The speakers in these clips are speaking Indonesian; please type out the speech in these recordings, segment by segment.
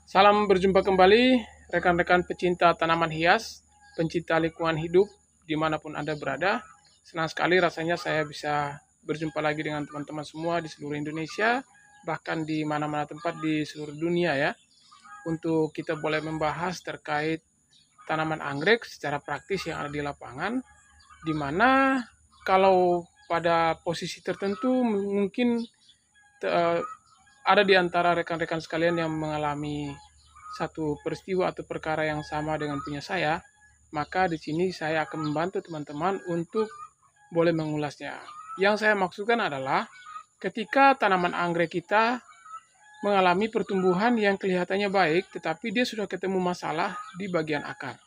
Salam berjumpa kembali rekan-rekan pecinta tanaman hias, pencinta lingkungan hidup dimanapun Anda berada. Senang sekali rasanya saya bisa berjumpa lagi dengan teman-teman semua di seluruh Indonesia, bahkan di mana-mana tempat di seluruh dunia ya. Untuk kita boleh membahas terkait tanaman anggrek secara praktis yang ada di lapangan, di mana kalau pada posisi tertentu mungkin eh, ada di antara rekan-rekan sekalian yang mengalami satu peristiwa atau perkara yang sama dengan punya saya, maka di sini saya akan membantu teman-teman untuk boleh mengulasnya. Yang saya maksudkan adalah ketika tanaman anggrek kita mengalami pertumbuhan yang kelihatannya baik, tetapi dia sudah ketemu masalah di bagian akar.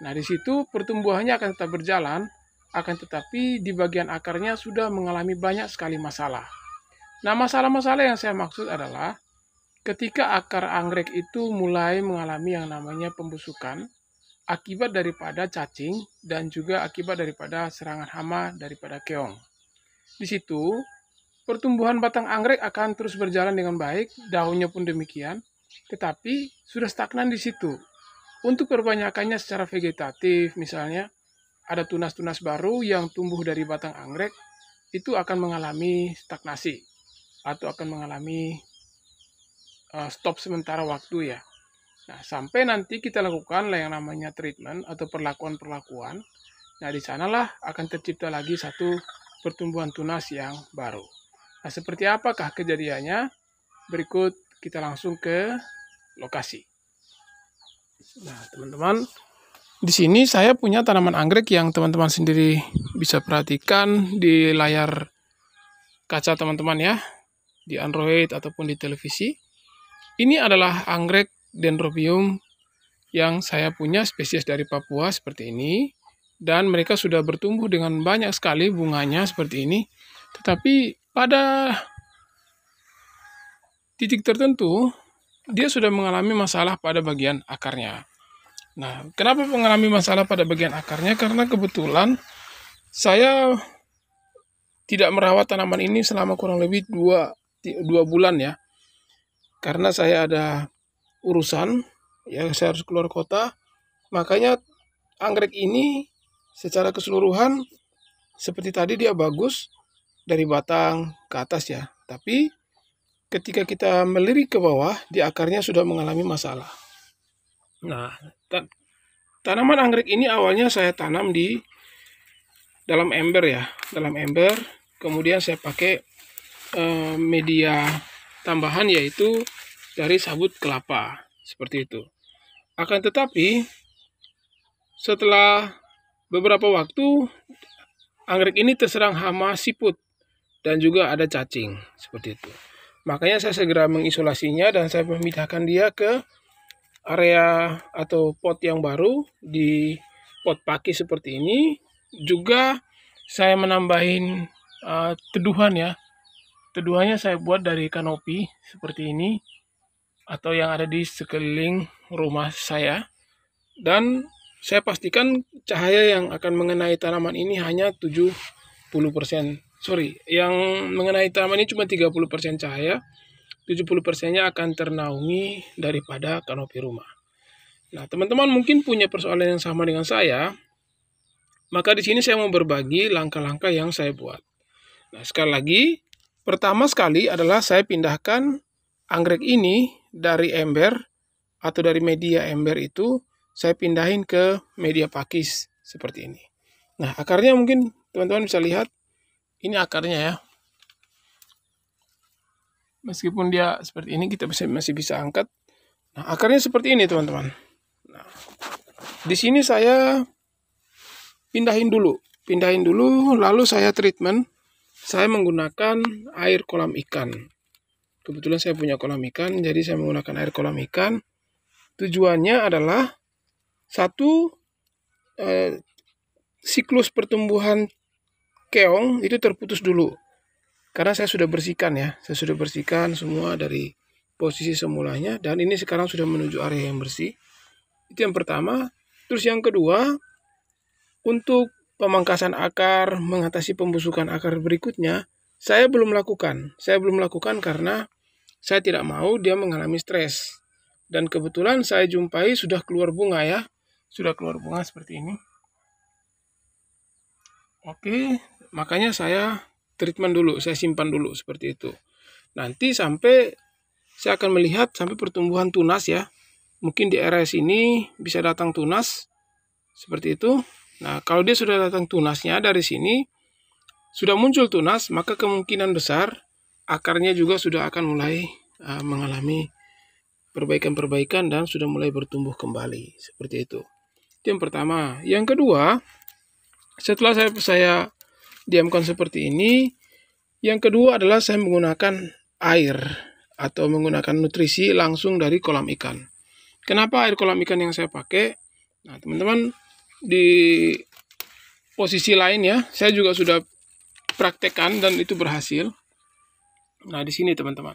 Nah, di situ pertumbuhannya akan tetap berjalan, akan tetapi di bagian akarnya sudah mengalami banyak sekali masalah. Nah, masalah-masalah yang saya maksud adalah ketika akar anggrek itu mulai mengalami yang namanya pembusukan akibat daripada cacing dan juga akibat daripada serangan hama daripada keong. Di situ, pertumbuhan batang anggrek akan terus berjalan dengan baik, daunnya pun demikian, tetapi sudah stagnan di situ. Untuk perbanyakannya secara vegetatif, misalnya ada tunas-tunas baru yang tumbuh dari batang anggrek, itu akan mengalami stagnasi atau akan mengalami stop sementara waktu ya. Nah, sampai nanti kita lakukan yang namanya treatment atau perlakuan-perlakuan. Nah, di sanalah akan tercipta lagi satu pertumbuhan tunas yang baru. Nah, seperti apakah kejadiannya? Berikut kita langsung ke lokasi. Nah, teman-teman, di sini saya punya tanaman anggrek yang teman-teman sendiri bisa perhatikan di layar kaca teman-teman ya, di Android ataupun di televisi. Ini adalah anggrek Dendrobium yang saya punya spesies dari Papua seperti ini, dan mereka sudah bertumbuh dengan banyak sekali bunganya seperti ini. Tetapi pada titik tertentu dia sudah mengalami masalah pada bagian akarnya. Nah, kenapa mengalami masalah pada bagian akarnya? Karena kebetulan saya tidak merawat tanaman ini selama kurang lebih dua bulan ya. Karena saya ada urusan, ya saya harus keluar kota. Makanya anggrek ini secara keseluruhan seperti tadi dia bagus dari batang ke atas ya. Tapi ketika kita melirik ke bawah, di akarnya sudah mengalami masalah. Nah, tanaman anggrek ini awalnya saya tanam di dalam ember ya, dalam ember. Kemudian saya pakai media tambahan yaitu dari sabut kelapa seperti itu. Akan tetapi setelah beberapa waktu anggrek ini terserang hama siput dan juga ada cacing seperti itu. Makanya saya segera mengisolasinya dan saya memindahkan dia ke area atau pot yang baru di pot pakis seperti ini. Juga saya menambahin teduhan ya. Teduhannya saya buat dari kanopi seperti ini atau yang ada di sekeliling rumah saya. Dan saya pastikan cahaya yang akan mengenai tanaman ini hanya 70%. Sorry, yang mengenai tanaman ini cuma 30% cahaya. 70%-nya akan ternaungi daripada kanopi rumah. Nah, teman-teman mungkin punya persoalan yang sama dengan saya. Maka di sini saya mau berbagi langkah-langkah yang saya buat. Nah, sekali lagi, pertama sekali adalah saya pindahkan anggrek ini dari ember atau dari media ember itu, saya pindahin ke media pakis seperti ini. Nah, akarnya mungkin teman-teman bisa lihat, ini akarnya ya. Meskipun dia seperti ini, kita masih bisa angkat. Nah, akarnya seperti ini teman-teman. Nah, di sini saya pindahin dulu, lalu saya treatment. Saya menggunakan air kolam ikan. Kebetulan saya punya kolam ikan, jadi saya menggunakan air kolam ikan. Tujuannya adalah satu, siklus pertumbuhan keong itu terputus dulu. Karena saya sudah bersihkan ya, saya sudah bersihkan semua dari posisi semulanya, dan ini sekarang sudah menuju area yang bersih. Itu yang pertama. Terus yang kedua, untuk pemangkasan akar, mengatasi pembusukan akar berikutnya, saya belum lakukan. Saya belum lakukan karena saya tidak mau dia mengalami stres. Dan kebetulan saya jumpai sudah keluar bunga ya. Sudah keluar bunga seperti ini. Oke, makanya saya treatment dulu, saya simpan dulu seperti itu. Nanti sampai saya akan melihat sampai pertumbuhan tunas ya. Mungkin di area sini bisa datang tunas seperti itu. Nah, kalau dia sudah datang tunasnya dari sini, sudah muncul tunas, maka kemungkinan besar akarnya juga sudah akan mulai mengalami perbaikan-perbaikan dan sudah mulai bertumbuh kembali seperti itu. Itu yang pertama. Yang kedua, setelah saya diamkan seperti ini, yang kedua adalah saya menggunakan air atau menggunakan nutrisi langsung dari kolam ikan. Kenapa air kolam ikan yang saya pakai? Nah, teman-teman, di posisi lain ya, saya juga sudah praktekkan dan itu berhasil. Nah, di sini teman-teman.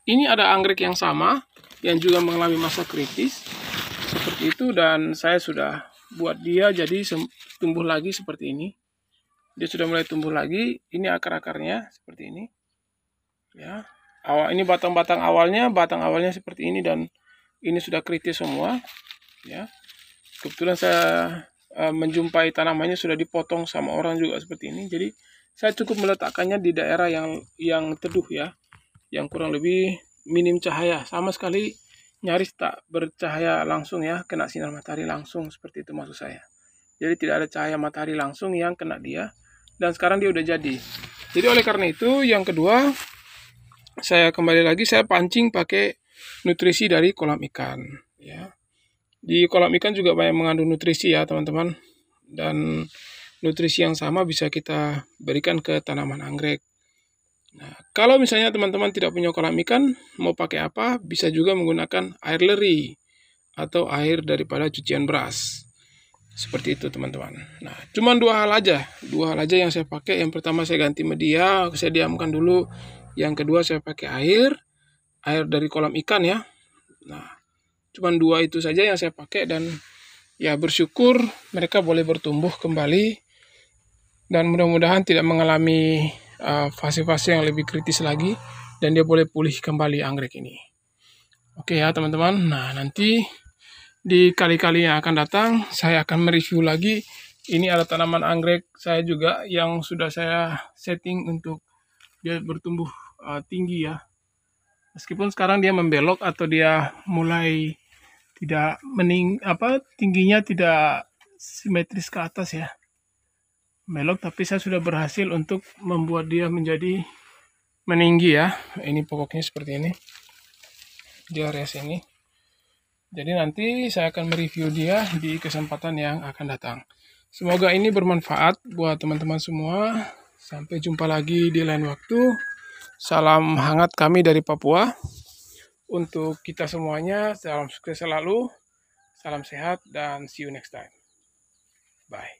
Ini ada anggrek yang sama yang juga mengalami masa kritis seperti itu, dan saya sudah buat dia jadi tumbuh lagi seperti ini. Dia sudah mulai tumbuh lagi. Ini akar-akarnya seperti ini. Ya. Ini batang awalnya seperti ini, dan ini sudah kritis semua. Ya. Kebetulan saya menjumpai tanamannya sudah dipotong sama orang juga seperti ini. Jadi saya cukup meletakkannya di daerah yang teduh ya, yang kurang lebih minim cahaya, sama sekali nyaris tak bercahaya langsung ya, kena sinar matahari langsung seperti itu maksud saya. Jadi tidak ada cahaya matahari langsung yang kena dia, dan sekarang dia udah jadi. Jadi oleh karena itu yang kedua, saya kembali lagi saya pancing pakai nutrisi dari kolam ikan ya. Di kolam ikan juga banyak mengandung nutrisi ya teman-teman, dan nutrisi yang sama bisa kita berikan ke tanaman anggrek. Nah, kalau misalnya teman-teman tidak punya kolam ikan, mau pakai apa? Bisa juga menggunakan air leri atau air daripada cucian beras. Seperti itu teman-teman. Nah, cuma dua hal aja yang saya pakai. Yang pertama saya ganti media, saya diamkan dulu. Yang kedua saya pakai air dari kolam ikan ya. Nah, cuma dua itu saja yang saya pakai, dan ya bersyukur mereka boleh bertumbuh kembali, dan mudah-mudahan tidak mengalami fase-fase yang lebih kritis lagi, dan dia boleh pulih kembali anggrek ini. Oke ya teman-teman. Nah, nanti di kali-kali yang akan datang saya akan mereview lagi. Ini ada tanaman anggrek saya juga yang sudah saya setting untuk dia bertumbuh tinggi ya. Meskipun sekarang dia membelok atau dia mulai tidak tingginya tidak simetris ke atas ya, belok, tapi saya sudah berhasil untuk membuat dia menjadi meninggi ya. Ini pokoknya seperti ini di area sini. Jadi nanti saya akan mereview dia di kesempatan yang akan datang. Semoga ini bermanfaat buat teman-teman semua. Sampai jumpa lagi di lain waktu. Salam hangat kami dari Papua. Untuk kita semuanya, salam sukses selalu, salam sehat, dan see you next time. Bye.